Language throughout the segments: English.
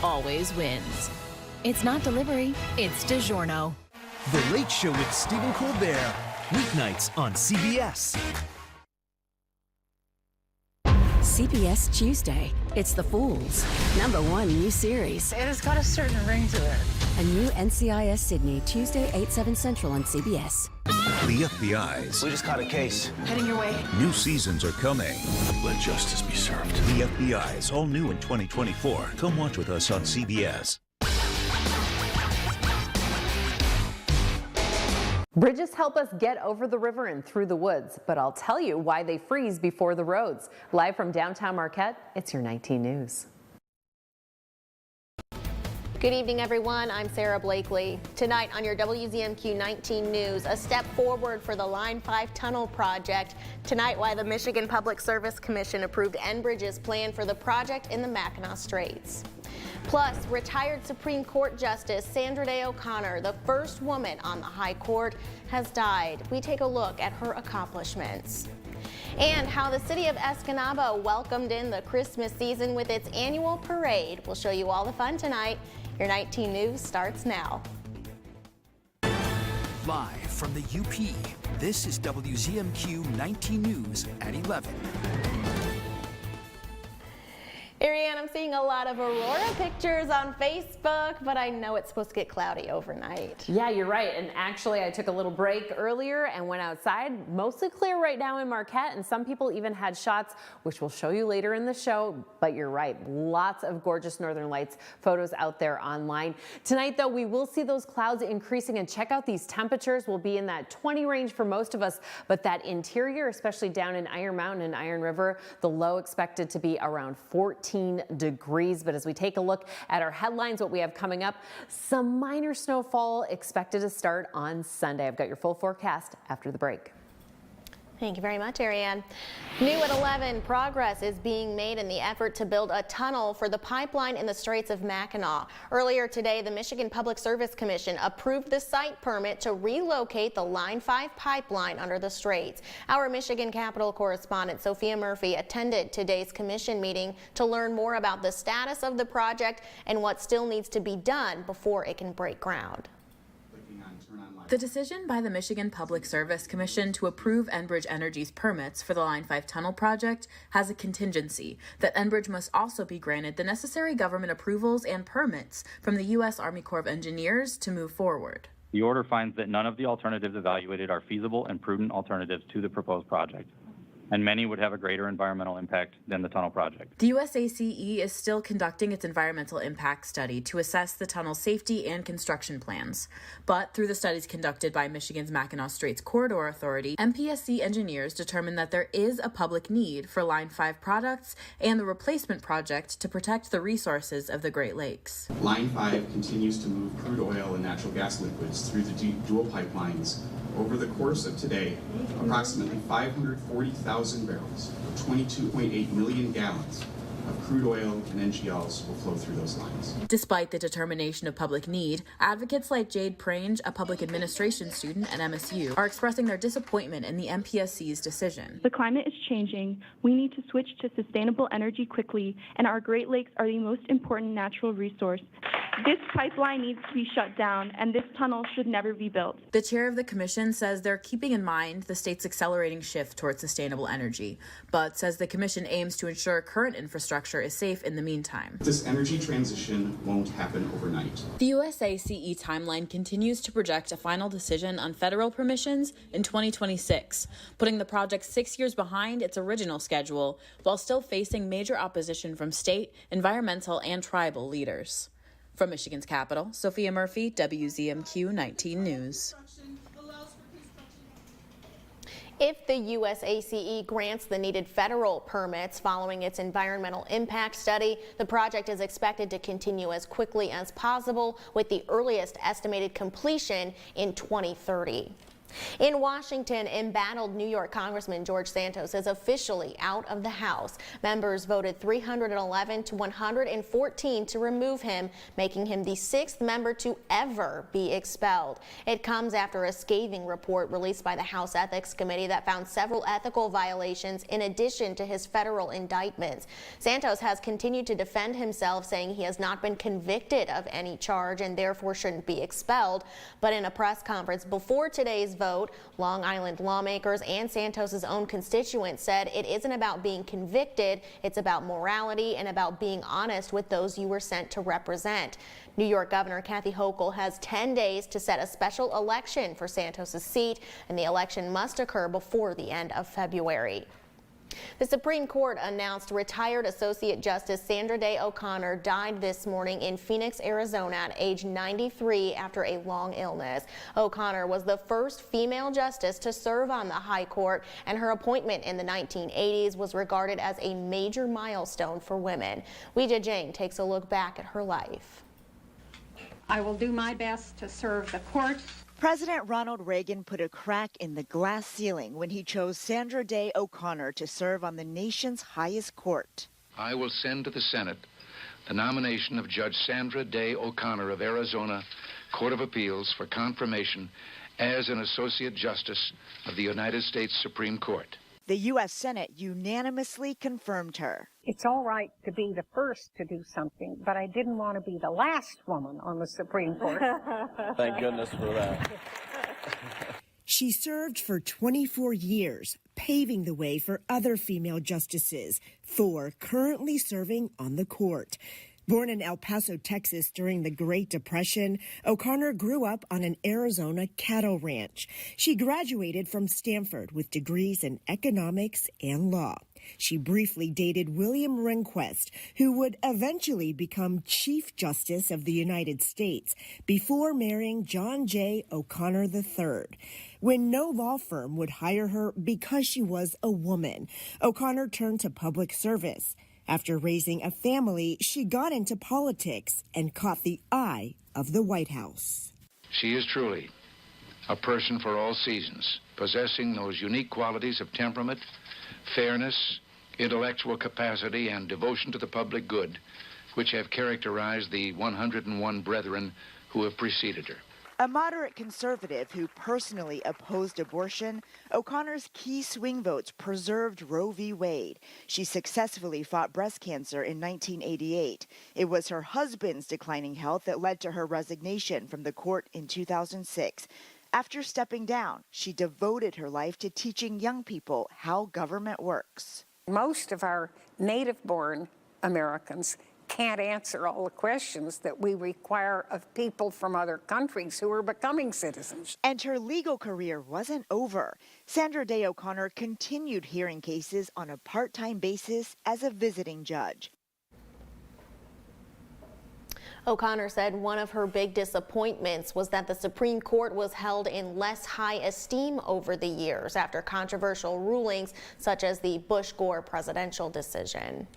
always wins. It's not delivery, it's DiGiorno. The Late Show with Stephen Colbert. Weeknights on CBS. CBS Tuesday. It's The Fools. #1 new series. It has got a certain ring to it. A new NCIS Sydney, Tuesday, 8/7 Central on CBS. The FBI's. We just caught a case. Heading your way. New seasons are coming. Let justice be served. The FBI's, all new in 2024. Come watch with us on CBS. Bridges help us get over the river and through the woods, but I'll tell you why they freeze before the roads. Live from downtown Marquette, it's your 19 News. Good evening, everyone. I'm Sarah Blakely. Tonight on your WZMQ 19 News, a step forward for the Line 5 tunnel project. Tonight, why the Michigan Public Service Commission approved Enbridge's plan for the project in the Mackinac Straits. Plus, retired Supreme Court Justice Sandra Day O'Connor, the first woman on the High Court, has died. We take a look at her accomplishments. And how the city of Escanaba welcomed in the Christmas season with its annual parade. We'll show you all the fun tonight. Your 19 News starts now. Live from the UP, this is WZMQ 19 News at 11. Ariane, I'm seeing a lot of aurora pictures on Facebook, but I know it's supposed to get cloudy overnight. Yeah, you're right. And actually, I took a little break earlier and went outside. Mostly clear right now in Marquette, and some people even had shots, which we'll show you later in the show. But you're right, lots of gorgeous northern lights photos out there online. Tonight, though, we will see those clouds increasing, and check out these temperatures. We'll be in that 20 range for most of us, but that interior, especially down in Iron Mountain and Iron River, the low expected to be around 14 degrees. But as we take a look at our headlines, what we have coming up, some minor snowfall expected to start on Sunday. I've got your full forecast after the break. Thank you very much, Ariane. New at 11, progress is being made in the effort to build a tunnel for the pipeline in the Straits of Mackinac. Earlier today, the Michigan Public Service Commission approved the site permit to relocate the Line 5 pipeline under the Straits. Our Michigan Capitol correspondent Sophia Murphy attended today's commission meeting to learn more about the status of the project and what still needs to be done before it can break ground. The decision by the Michigan Public Service Commission to approve Enbridge Energy's permits for the Line 5 tunnel project has a contingency that Enbridge must also be granted the necessary government approvals and permits from the U.S. Army Corps of Engineers to move forward. The order finds that none of the alternatives evaluated are feasible and prudent alternatives to the proposed project, and many would have a greater environmental impact than the tunnel project. The USACE is still conducting its environmental impact study to assess the tunnel's safety and construction plans. But through the studies conducted by Michigan's Mackinac Straits Corridor Authority, MPSC engineers determined that there is a public need for Line 5 products and the replacement project to protect the resources of the Great Lakes. Line 5 continues to move crude oil and natural gas liquids through the dual pipelines. Over the course of today, approximately 540,000 barrels, or 22.8 million gallons, of crude oil and NGLs will flow through those lines. Despite the determination of public need, advocates like Jade Prange, a public administration student at MSU, are expressing their disappointment in the MPSC's decision. The climate is changing. We need to switch to sustainable energy quickly, and our Great Lakes are the most important natural resource. This pipeline needs to be shut down, and this tunnel should never be built. The chair of the commission says they're keeping in mind the state's accelerating shift towards sustainable energy, but says the commission aims to ensure current infrastructure is safe in the meantime. This energy transition won't happen overnight. The USACE timeline continues to project a final decision on federal permissions in 2026, putting the project 6 years behind its original schedule, while still facing major opposition from state, environmental, and tribal leaders. From Michigan's capital, Sophia Murphy, WZMQ 19 News. If the USACE grants the needed federal permits following its environmental impact study, the project is expected to continue as quickly as possible, with the earliest estimated completion in 2030. In Washington, embattled New York Congressman George Santos is officially out of the House. Members voted 311 to 114 to remove him, making him the 6th member to ever be expelled. It comes after a scathing report released by the House Ethics Committee that found several ethical violations in addition to his federal indictments. Santos has continued to defend himself, saying he has not been convicted of any charge and therefore shouldn't be expelled. But in a press conference before today's vote, Long Island lawmakers and Santos's own constituents said it isn't about being convicted, it's about morality and about being honest with those you were sent to represent. New York Governor Kathy Hochul has 10 days to set a special election for Santos's seat, and the election must occur before the end of February. The Supreme Court announced retired Associate Justice Sandra Day O'Connor died this morning in Phoenix, Arizona at age 93 after a long illness. O'Connor was the first female justice to serve on the High Court, and her appointment in the 1980s was regarded as a major milestone for women. Weijia Jiang takes a look back at her life. I will do my best to serve the court. President Ronald Reagan put a crack in the glass ceiling when he chose Sandra Day O'Connor to serve on the nation's highest court. I will send to the Senate the nomination of Judge Sandra Day O'Connor of Arizona Court of Appeals for confirmation as an Associate Justice of the United States Supreme Court. The U.S. Senate unanimously confirmed her. It's all right to be the first to do something, but I didn't want to be the last woman on the Supreme Court. Thank goodness for that. She served for 24 years, paving the way for other female justices, 4 currently serving on the court. Born in El Paso, Texas during the Great Depression, O'Connor grew up on an Arizona cattle ranch. She graduated from Stanford with degrees in economics and law. She briefly dated William Rehnquist, who would eventually become Chief Justice of the United States, before marrying John J. O'Connor III. When no law firm would hire her because she was a woman, O'Connor turned to public service. After raising a family, she got into politics and caught the eye of the White House. She is truly a person for all seasons, possessing those unique qualities of temperament, fairness, intellectual capacity, and devotion to the public good, which have characterized the 101 brethren who have preceded her. A moderate conservative who personally opposed abortion, O'Connor's key swing votes preserved Roe v. Wade. She successfully fought breast cancer in 1988. It was her husband's declining health that led to her resignation from the court in 2006. After stepping down, she devoted her life to teaching young people how government works. Most of our native-born Americans can't answer all the questions that we require of people from other countries who are becoming citizens. And her legal career wasn't over. Sandra Day O'Connor continued hearing cases on a part-time basis as a visiting judge. O'Connor said one of her big disappointments was that the Supreme Court was held in less high esteem over the years after controversial rulings such as the Bush-Gore presidential decision.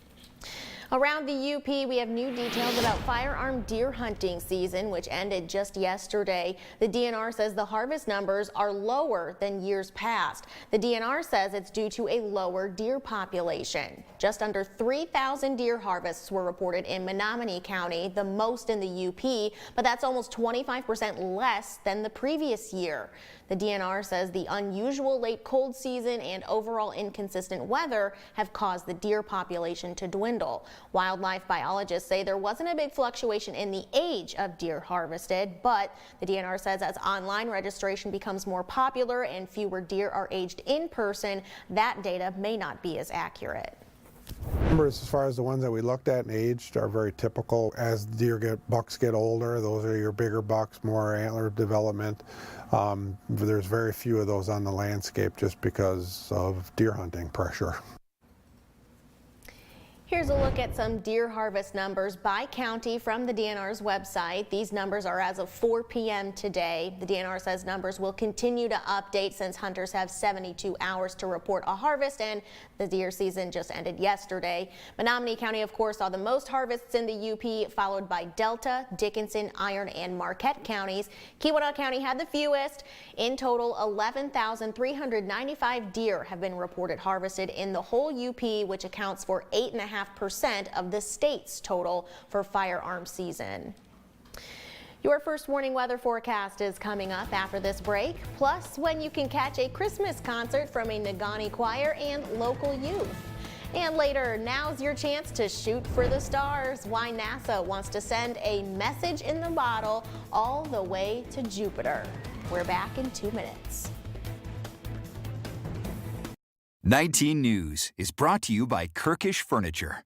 Around the UP, we have new details about firearm deer hunting season, which ended just yesterday. The DNR says the harvest numbers are lower than years past. The DNR says it's due to a lower deer population. Just under 3,000 deer harvests were reported in Menominee County, the most in the UP, but that's almost 25% less than the previous year. The DNR says the unusual late cold season and overall inconsistent weather have caused the deer population to dwindle. Wildlife biologists say there wasn't a big fluctuation in the age of deer harvested, but the DNR says as online registration becomes more popular and fewer deer are aged in person, that data may not be as accurate. Numbers as far as the ones that we looked at and aged are very typical. As bucks get older, those are your bigger bucks, more antler development. There's very few of those on the landscape just because of deer hunting pressure. Here's a look at some deer harvest numbers by county from the DNR's website. These numbers are as of 4 p.m. today. The DNR says numbers will continue to update since hunters have 72 hours to report a harvest, and the deer season just ended yesterday. Menominee County, of course, saw the most harvests in the UP, followed by Delta, Dickinson, Iron, and Marquette counties. Keweenaw County had the fewest. In total, 11,395 deer have been reported harvested in the whole UP, which accounts for 8.5% of the state's total for firearm season. Your first warning weather forecast is coming up after this break, plus when you can catch a Christmas concert from a Negaunee choir and local youth. And later, now's your chance to shoot for the stars. Why NASA wants to send a message in the bottle all the way to Jupiter. We're back in 2 minutes. 19 News is brought to you by Kirkish Furniture.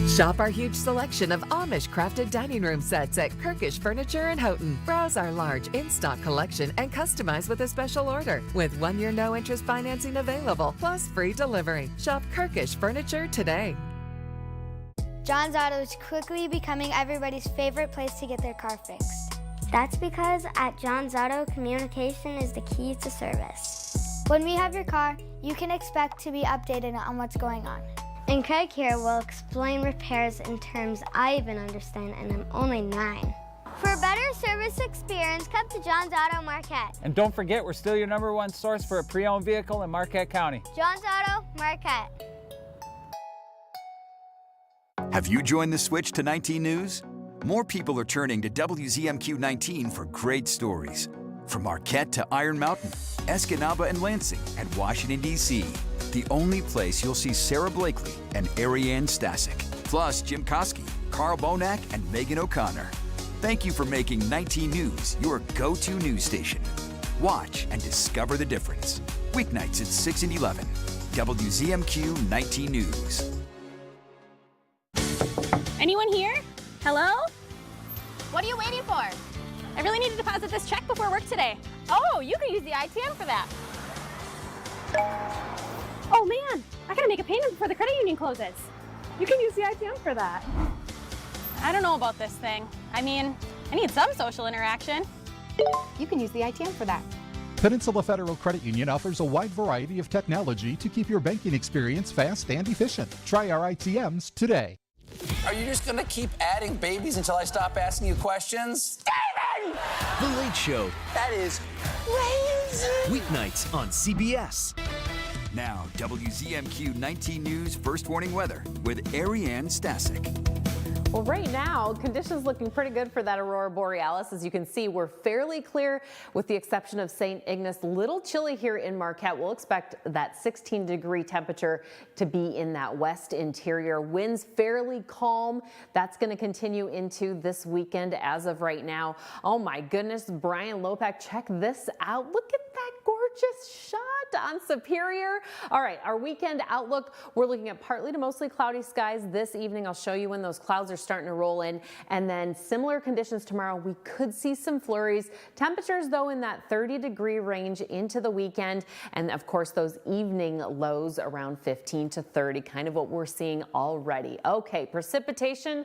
Shop our huge selection of Amish-crafted dining room sets at Kirkish Furniture in Houghton. Browse our large in-stock collection and customize with a special order. With 1-year no-interest financing available, plus free delivery. Shop Kirkish Furniture today. John's Auto is quickly becoming everybody's favorite place to get their car fixed. That's because at John's Auto, communication is the key to service. When we have your car, you can expect to be updated on what's going on. And Craig here will explain repairs in terms I even understand, and I'm only 9. For a better service experience, come to John's Auto Marquette. And don't forget, we're still your #1 source for a pre-owned vehicle in Marquette County. John's Auto Marquette. Have you joined the switch to 19 News? More people are turning to WZMQ 19 for great stories. From Marquette to Iron Mountain, Escanaba and Lansing, and Washington, D.C. The only place you'll see Sarah Blakely and Ariane Stasek, plus Jim Koski, Carl Bonak, and Megan O'Connor. Thank you for making 19 News your go-to news station. Watch and discover the difference. Weeknights at 6 and 11. WZMQ 19 News. Anyone here? Hello? What are you waiting for? I really need to deposit this check before work today. Oh, you can use the ITM for that. Oh man, I gotta make a payment before the credit union closes. You can use the ITM for that. I don't know about this thing. I mean, I need some social interaction. You can use the ITM for that. Peninsula Federal Credit Union offers a wide variety of technology to keep your banking experience fast and efficient. Try our ITMs today. Are you just gonna keep adding babies until I stop asking you questions? Steven! The Late Show. That is crazy. Weeknights on CBS. Now, WZMQ 19 News First Warning Weather with Ariane Stasek. Well, right now, conditions looking pretty good for that aurora borealis. As you can see, we're fairly clear with the exception of St. Ignace. Little chilly here in Marquette. We'll expect that 16-degree temperature to be in that west interior. Winds fairly calm. That's going to continue into this weekend as of right now. Oh my goodness, Brian Lopak, check this out. Look at that gorgeous shot on Superior. All right, our weekend outlook, we're looking at partly to mostly cloudy skies this evening. I'll show you when those clouds are starting to roll in, and then similar conditions tomorrow. We could see some flurries. Temperatures though in that 30-degree range into the weekend, and of course those evening lows around 15 to 30, kind of what we're seeing already. Okay, precipitation.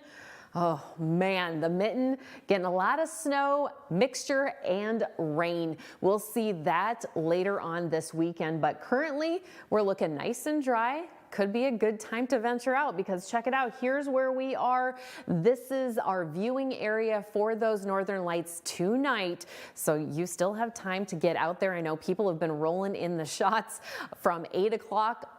Oh man, the mitten getting a lot of snow, mixture, and rain. We'll see that later on this weekend, but currently we're looking nice and dry. Could be a good time to venture out because check it out. Here's where we are. This is our viewing area for those northern lights tonight. So you still have time to get out there. I know people have been rolling in the shots from 8 o'clock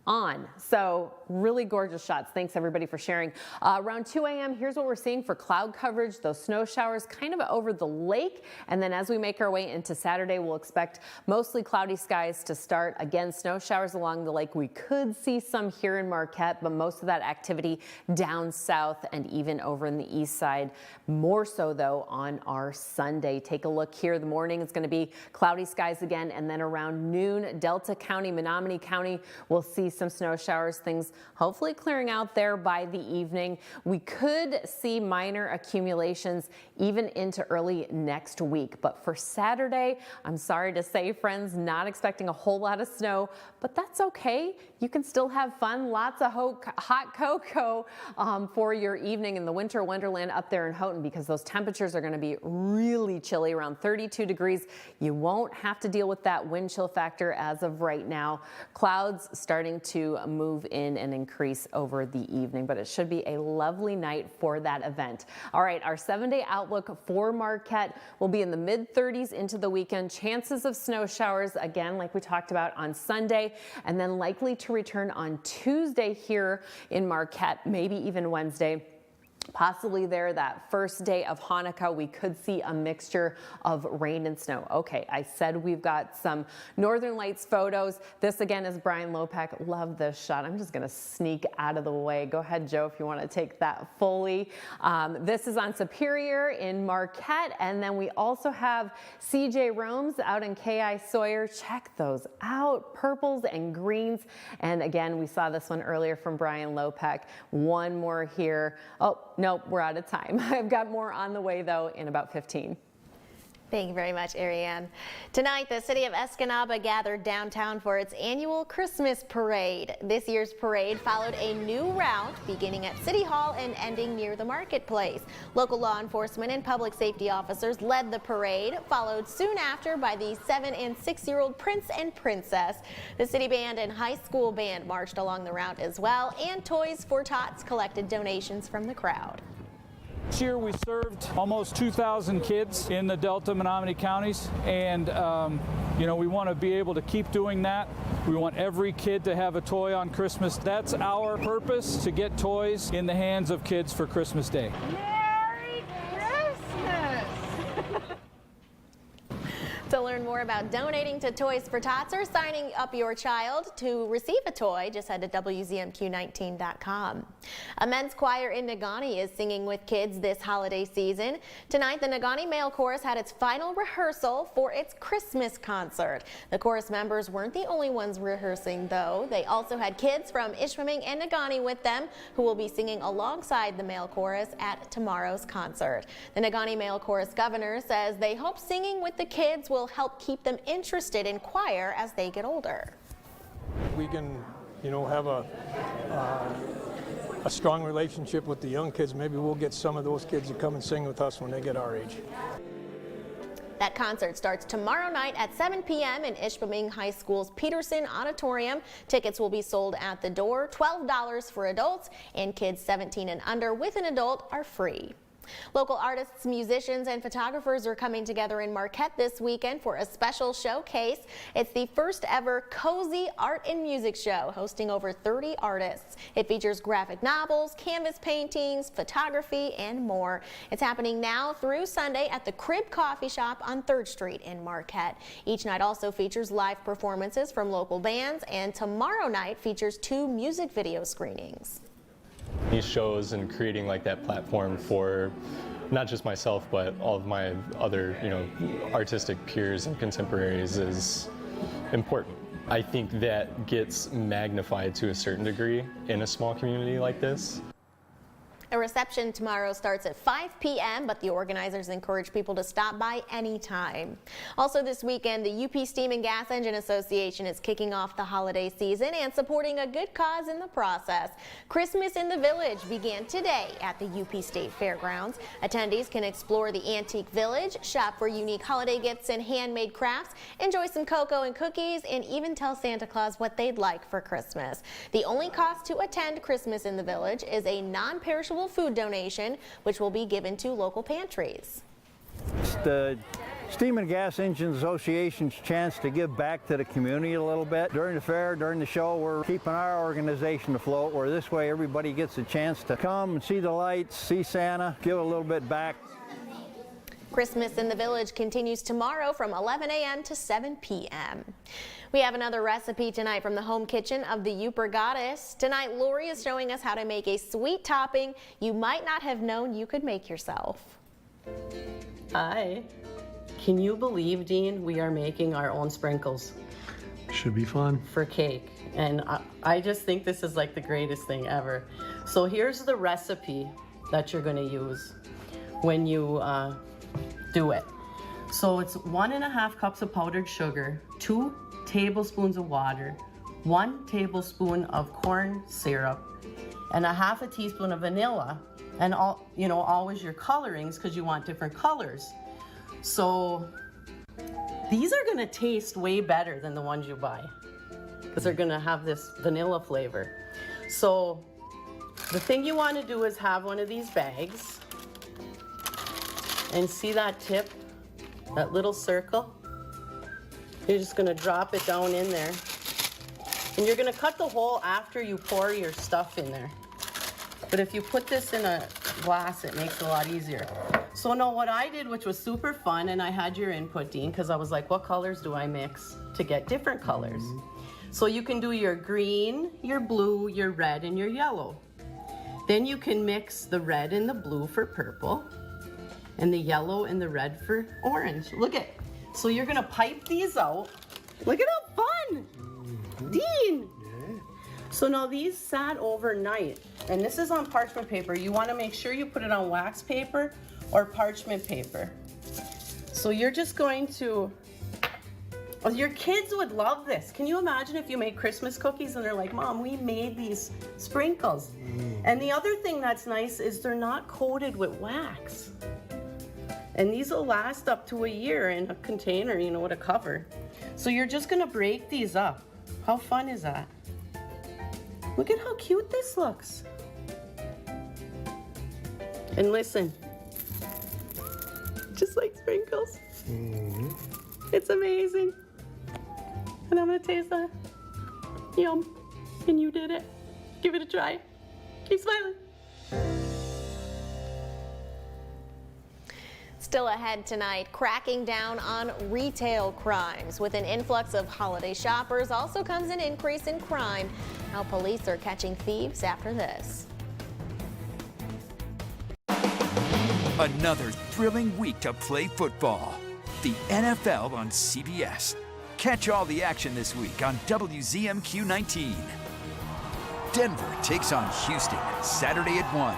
on. So really gorgeous shots. Thanks everybody for sharing. Around 2 a.m. here's what we're seeing for cloud coverage. Those snow showers kind of over the lake. And then as we make our way into Saturday, we'll expect mostly cloudy skies to start. Again, snow showers along the lake. We could see some here in Marquette, but most of that activity down south and even over in the east side. More so though on our Sunday. Take a look here. The morning is going to be cloudy skies again. And then around noon, Delta County, Menominee County, we'll see some snow showers, things hopefully clearing out there by the evening. We could see minor accumulations even into early next week. But for Saturday, I'm sorry to say, friends, not expecting a whole lot of snow, but that's okay. You can still have fun. Lots of hot cocoa for your evening in the winter wonderland up there in Houghton, because those temperatures are going to be really chilly, around 32 degrees. You won't have to deal with that wind chill factor as of right now. Clouds starting to move in and increase over the evening, but it should be a lovely night for that event. All right, our 7-day outlook for Marquette will be in the mid-30s into the weekend. Chances of snow showers, again, like we talked about on Sunday, and then likely to return on Tuesday here in Marquette, maybe even Wednesday. Possibly there that first day of Hanukkah, we could see a mixture of rain and snow. Okay, I said we've got some Northern Lights photos. This again is Brian Lopek. Love this shot. I'm just gonna sneak out of the way. Go ahead, Joe, if you want to take that fully. This is on Superior in Marquette, and then we also have CJ Rome's out in KI Sawyer. Check those out, purples and greens. And again, we saw this one earlier from Brian Lopek. One more here. Oh, nope, we're out of time. I've got more on the way, though, in about 15. Thank you very much, Ariane. Tonight, the city of Escanaba gathered downtown for its annual Christmas parade. This year's parade followed a new route beginning at City Hall and ending near the marketplace. Local law enforcement and public safety officers led the parade, followed soon after by the 7- and 6-year-old Prince and Princess. The city band and high school band marched along the route as well, and Toys for Tots collected donations from the crowd. This year we served almost 2,000 kids in the Delta Menominee counties, and we want to be able to keep doing that. We want every kid to have a toy on Christmas. That's our purpose, to get toys in the hands of kids for Christmas Day. Merry Christmas! To learn more about donating to Toys for Tots or signing up your child to receive a toy, just head to WZMQ19.com. A men's choir in Negaunee is singing with kids this holiday season. Tonight, the Negaunee Male Chorus had its final rehearsal for its Christmas concert. The chorus members weren't the only ones rehearsing, though. They also had kids from Ishpeming and Negaunee with them, who will be singing alongside the male chorus at tomorrow's concert. The Negaunee Male Chorus governor says they hope singing with the kids will help keep them interested in choir as they get older. We can, have a strong relationship with the young kids. Maybe we'll get some of those kids to come and sing with us when they get our age. That concert starts tomorrow night at 7 p.m. in Ishpeming High School's Peterson Auditorium. Tickets will be sold at the door, $12 for adults, and kids 17 and under with an adult are free. Local artists, musicians, and photographers are coming together in Marquette this weekend for a special showcase. It's the first ever Cozy Art and Music Show, hosting over 30 artists. It features graphic novels, canvas paintings, photography, and more. It's happening now through Sunday at the Crib Coffee Shop on 3rd Street in Marquette. Each night also features live performances from local bands, and tomorrow night features 2 music video screenings. These shows and creating that platform for not just myself but all of my other artistic peers and contemporaries is important. I think that gets magnified to a certain degree in a small community like this. A reception tomorrow starts at 5 p.m., but the organizers encourage people to stop by anytime. Also this weekend, the UP Steam and Gas Engine Association is kicking off the holiday season and supporting a good cause in the process. Christmas in the Village began today at the UP State Fairgrounds. Attendees can explore the Antique Village, shop for unique holiday gifts and handmade crafts, enjoy some cocoa and cookies, and even tell Santa Claus what they'd like for Christmas. The only cost to attend Christmas in the Village is a non-perishable food donation, which will be given to local pantries. It's the Steam and Gas Engine Association's chance to give back to the community a little bit. During the fair, during the show, we're keeping our organization afloat, where this way everybody gets a chance to come and see the lights, see Santa, give a little bit back. Christmas in the Village continues tomorrow from 11 a.m. to 7 p.m. We have another recipe tonight from the home kitchen of the Upper Goddess. Tonight, Lori is showing us how to make a sweet topping you might not have known you could make yourself. Hi. Can you believe, Dean, we are making our own sprinkles? Should be fun. For cake. And I just think this is like the greatest thing ever. So here's the recipe that you're gonna use when you do it. So it's 1.5 cups of powdered sugar, 2 tablespoons of water, 1 tablespoon of corn syrup, and 1/2 teaspoon of vanilla. And always your colorings, because you want different colors. So these are gonna taste way better than the ones you buy, because they're gonna have this vanilla flavor. So the thing you wanna do is have one of these bags, and see that tip, that little circle? You're just gonna drop it down in there. And you're gonna cut the hole after you pour your stuff in there. But if you put this in a glass, it makes it a lot easier. So now what I did, which was super fun, and I had your input, Dean, because I was like, what colors do I mix to get different colors? So you can do your green, your blue, your red, and your yellow. Then you can mix the red and the blue for purple, and the yellow and the red for orange. Look at, so you're gonna pipe these out. Look at how fun! Dean! So now these sat overnight, and this is on parchment paper. You wanna make sure you put it on wax paper or parchment paper. So you're just going to, your kids would love this. Can you imagine if you make Christmas cookies and they're like, Mom, we made these sprinkles. And the other thing that's nice is they're not coated with wax. And these will last up to a year in a container, with a cover. So you're just gonna break these up. How fun is that? Look at how cute this looks. And listen, just like sprinkles. It's amazing. And I'm gonna taste that. Yum. And you did it. Give it a try. Keep smiling. Still ahead tonight, cracking down on retail crimes. With an influx of holiday shoppers, also comes an increase in crime. How police are catching thieves after this. Another thrilling week to play football. The NFL on CBS. Catch all the action this week on WZMQ 19. Denver takes on Houston Saturday at 1.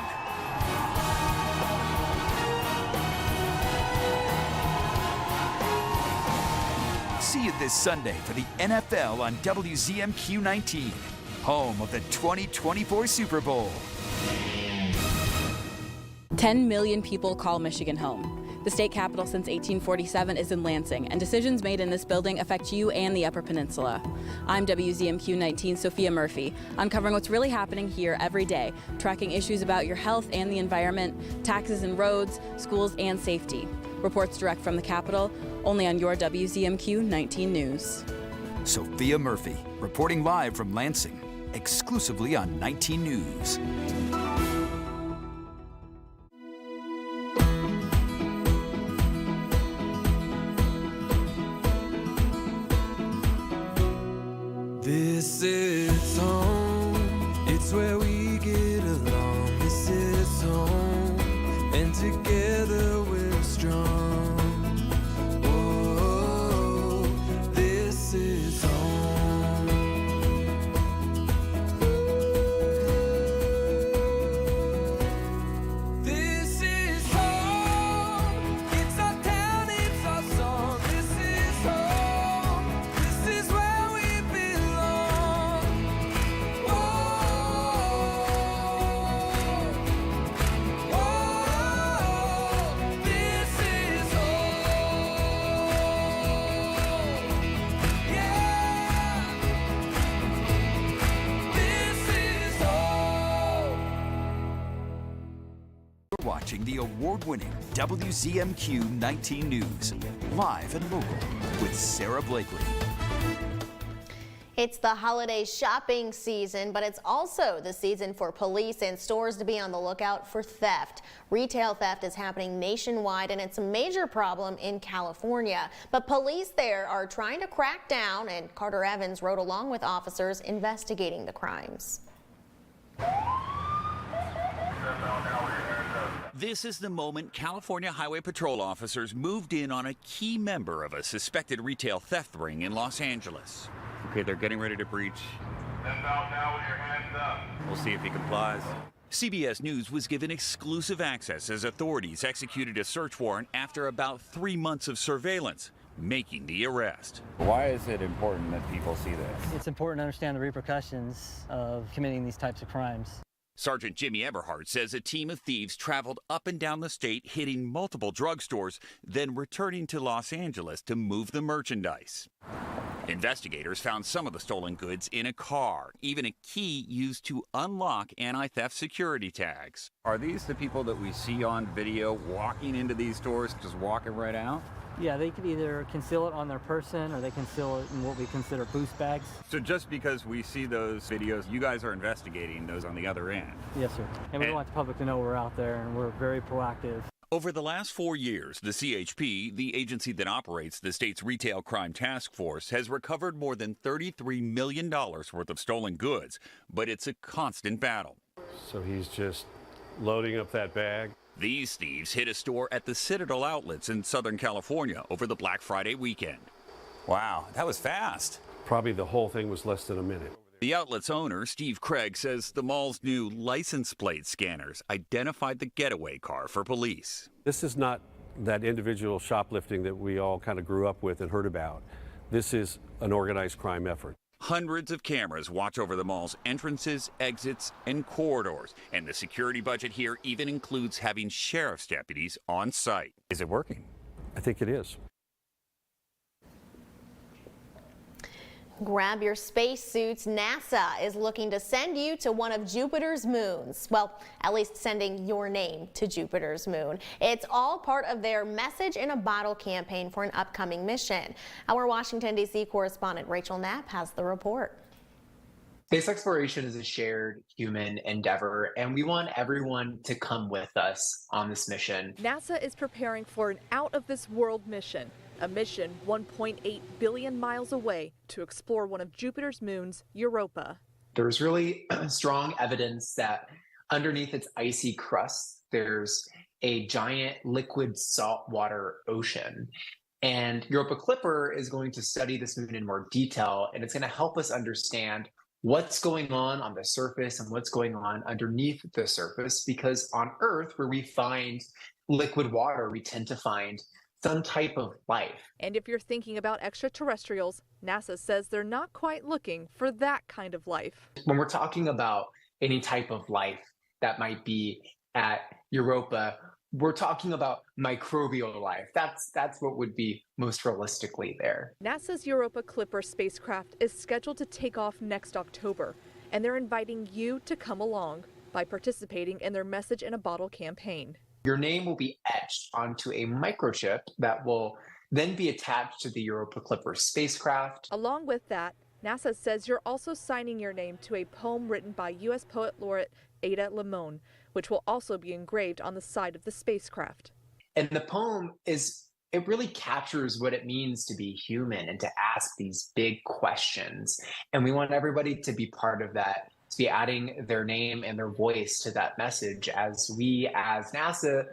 See you this Sunday for the NFL on WZMQ 19, home of the 2024 Super Bowl. 10 million people call Michigan home. The state capital since 1847 is in Lansing, and decisions made in this building affect you and the Upper Peninsula. I'm WZMQ 19 Sophia Murphy, uncovering what's really happening here every day, tracking issues about your health and the environment, taxes and roads, schools and safety. Reports direct from the Capitol, only on your WZMQ 19 News. Sophia Murphy, reporting live from Lansing, exclusively on 19 News. This is home, it's where we get along. This is home, and together we're strong. Whoa, this is home. This is home, it's our town, it's our song. This is home, this is where we belong. This is You're watching the award-winning WZMQ 19 News, live and local with Sarah Blakely. It's the holiday shopping season, but it's also the season for police and stores to be on the lookout for theft. Retail theft is happening nationwide, and it's a major problem in California. But police there are trying to crack down, and Carter Evans rode along with officers investigating the crimes. This is the moment California Highway Patrol officers moved in on a key member of a suspected retail theft ring in Los Angeles. Okay, they're getting ready to breach. Inbound now with your hands up. We'll see if he complies. CBS News was given exclusive access as authorities executed a search warrant after about 3 months of surveillance, making the arrest. Why is it important that people see this? It's important to understand the repercussions of committing these types of crimes. Sergeant Jimmy Everhart says a team of thieves traveled up and down the state, hitting multiple drugstores, then returning to Los Angeles to move the merchandise. Investigators found some of the stolen goods in a car, even a key used to unlock anti-theft security tags. Are these the people that we see on video walking into these stores, just walking right out? Yeah, they could either conceal it on their person or they conceal it in what we consider boost bags. So just because we see those videos, you guys are investigating those on the other end? Yes, sir. And we want the public to know we're out there and we're very proactive. Over the last 4 years, the CHP, the agency that operates the state's retail crime task force, has recovered more than $33 million worth of stolen goods, but it's a constant battle. So he's just loading up that bag? These thieves hit a store at the Citadel Outlets in Southern California over the Black Friday weekend. Wow, that was fast. Probably the whole thing was less than a minute. The outlet's owner, Steve Craig, says the mall's new license plate scanners identified the getaway car for police. This is not that individual shoplifting that we all kind of grew up with and heard about. This is an organized crime effort. Hundreds of cameras watch over the mall's entrances, exits, and corridors. And the security budget here even includes having sheriff's deputies on site. Is it working? I think it is. Grab your spacesuits. NASA is looking to send you to one of Jupiter's moons. Well, at least sending your name to Jupiter's moon. It's all part of their Message in a Bottle campaign for an upcoming mission. Our Washington, D.C. correspondent Rachel Knapp has the report. Space exploration is a shared human endeavor, and we want everyone to come with us on this mission. NASA is preparing for an out-of-this-world mission. A mission 1.8 billion miles away to explore one of Jupiter's moons, Europa. There's really strong evidence that underneath its icy crust, there's a giant liquid saltwater ocean. And Europa Clipper is going to study this moon in more detail, and it's going to help us understand what's going on the surface and what's going on underneath the surface, because on Earth, where we find liquid water, we tend to find some type of life. And if you're thinking about extraterrestrials, NASA says they're not quite looking for that kind of life. When we're talking about any type of life that might be at Europa, we're talking about microbial life. That's what would be most realistically there. NASA's Europa Clipper spacecraft is scheduled to take off next October, and they're inviting you to come along by participating in their Message in a Bottle campaign. Your name will be etched onto a microchip that will then be attached to the Europa Clipper spacecraft. Along with that, NASA says you're also signing your name to a poem written by U.S. Poet Laureate Ada Limon, which will also be engraved on the side of the spacecraft. And the poem it really captures what it means to be human and to ask these big questions. And we want everybody to be part of that, to be adding their name and their voice to that message as we, as NASA,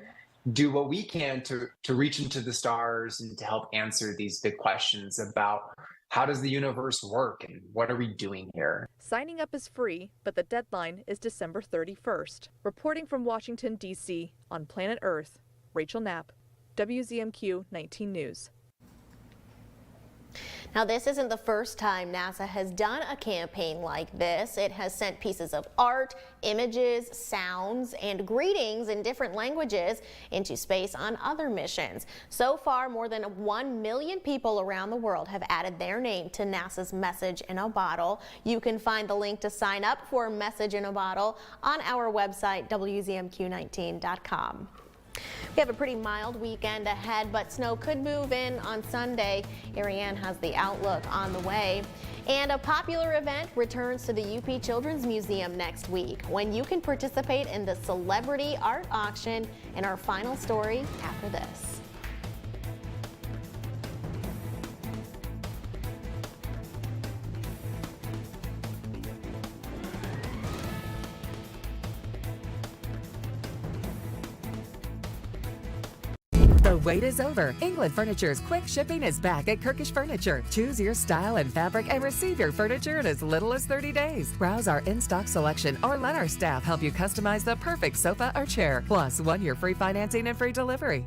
do what we can to reach into the stars and to help answer these big questions about how does the universe work and what are we doing here? Signing up is free, but the deadline is December 31st. Reporting from Washington, D.C. on Planet Earth, Rachel Knapp, WZMQ 19 News. Now, this isn't the first time NASA has done a campaign like this. It has sent pieces of art, images, sounds, and greetings in different languages into space on other missions. So far, more than 1 million people around the world have added their name to NASA's Message in a Bottle. You can find the link to sign up for Message in a Bottle on our website, WZMQ19.com. We have a pretty mild weekend ahead, but snow could move in on Sunday. Ariane has the outlook on the way. And a popular event returns to the UP Children's Museum next week, when you can participate in the celebrity art auction. In our final story after this. The wait is over. England Furniture's quick shipping is back at Kirkish Furniture. Choose your style and fabric and receive your furniture in as little as 30 days. Browse our in-stock selection or let our staff help you customize the perfect sofa or chair. Plus, 1 year free financing and free delivery.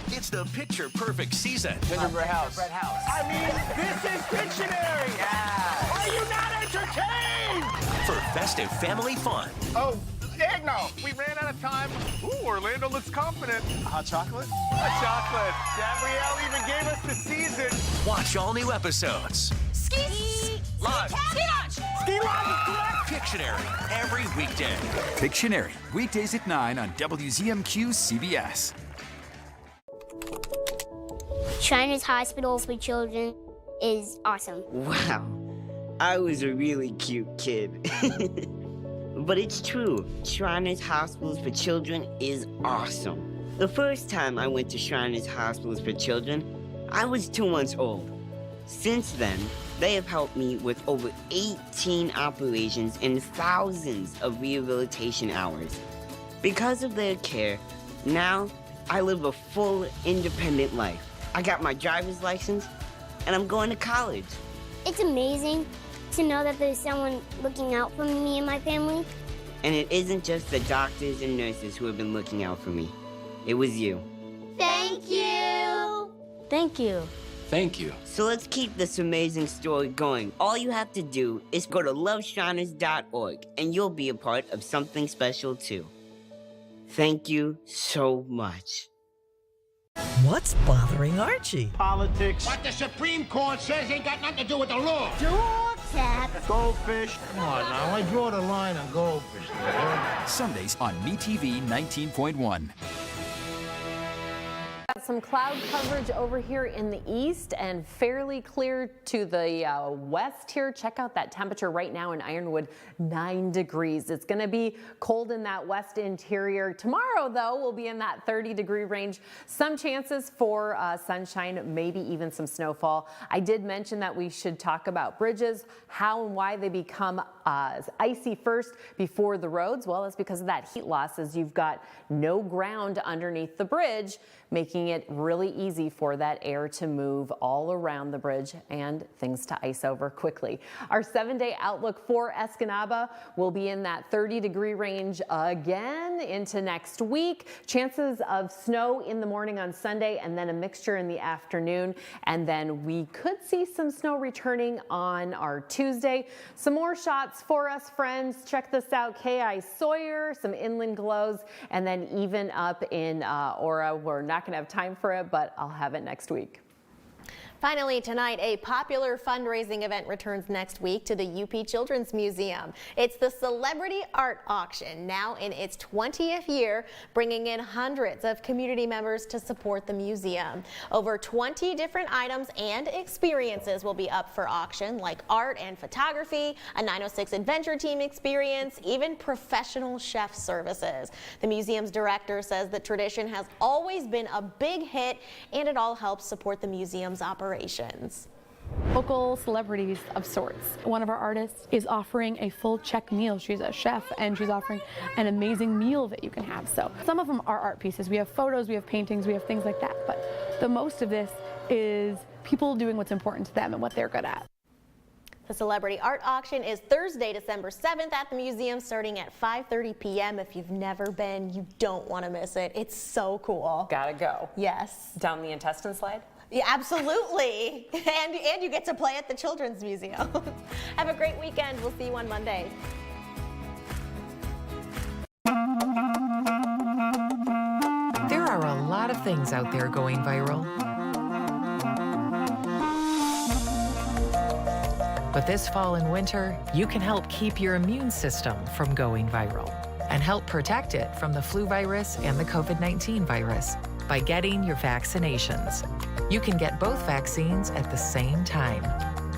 It's the picture perfect season. Gingerbread house. I mean, this is Pictionary. Yeah. Are you not entertained? For festive family fun. Oh, eggnog. We ran out of time. Ooh, Orlando looks confident. Hot chocolate? Hot chocolate. Gabrielle even gave us the season. Watch all new episodes. Ski Lodge. Ski lodge. Ski lodge is correct. Pictionary every weekday. Pictionary, weekdays at 9 on WZMQ CBS. Shriners Hospitals for Children is awesome. Wow, I was a really cute kid. But it's true, Shriners Hospitals for Children is awesome. The first time I went to Shriners Hospitals for Children, I was 2 months old. Since then, they have helped me with over 18 operations and thousands of rehabilitation hours. Because of their care, now I live a full, independent life. I got my driver's license, and I'm going to college. It's amazing to know that there's someone looking out for me and my family. And it isn't just the doctors and nurses who have been looking out for me. It was you. Thank you. Thank you. Thank you. So let's keep this amazing story going. All you have to do is go to loveshriners.org, and you'll be a part of something special too. Thank you so much. What's bothering Archie? Politics. What the Supreme Court says ain't got nothing to do with the law. Door tap. Goldfish. Come on now, I draw the line on goldfish. Sundays on MeTV 19.1. Some cloud coverage over here in the east and fairly clear to the west here. Check out that temperature right now in Ironwood, 9 degrees. It's going to be cold in that west interior. Tomorrow, though, we'll be in that 30-degree range. Some chances for sunshine, maybe even some snowfall. I did mention that we should talk about bridges, how and why they become icy first before the roads. Well, it's because of that heat loss, as you've got no ground underneath the bridge, making it really easy for that air to move all around the bridge and things to ice over quickly. Our 7-day outlook for Escanaba will be in that 30-degree range again into next week. Chances of snow in the morning on Sunday and then a mixture in the afternoon. And then we could see some snow returning on our Tuesday. Some more shots for us, friends. Check this out. K.I. Sawyer, some inland glows, and then even up in Aura. We're not going to have time for it, but I'll have it next week. Finally tonight, a popular fundraising event returns next week to the UP Children's Museum. It's the Celebrity Art Auction, now in its 20th year, bringing in hundreds of community members to support the museum. Over 20 different items and experiences will be up for auction, like art and photography, a 906 Adventure Team experience, even professional chef services. The museum's director says the tradition has always been a big hit, and it all helps support the museum's operations. Local celebrities of sorts. One of our artists is offering a full check meal. She's a chef and she's offering an amazing meal that you can have. So some of them are art pieces. We have photos, we have paintings, we have things like that. But the most of this is people doing what's important to them and what they're good at. The Celebrity Art Auction is Thursday, December 7th at the museum, starting at 5:30 p.m. If you've never been, you don't want to miss it. It's so cool. Gotta go. Yes. Down the intestine slide? Yeah, absolutely. And you get to play at the Children's Museum. Have a great weekend. We'll see you on Monday. There are a lot of things out there going viral. But this fall and winter, you can help keep your immune system from going viral and help protect it from the flu virus and the COVID-19 virus by getting your vaccinations. You can get both vaccines at the same time.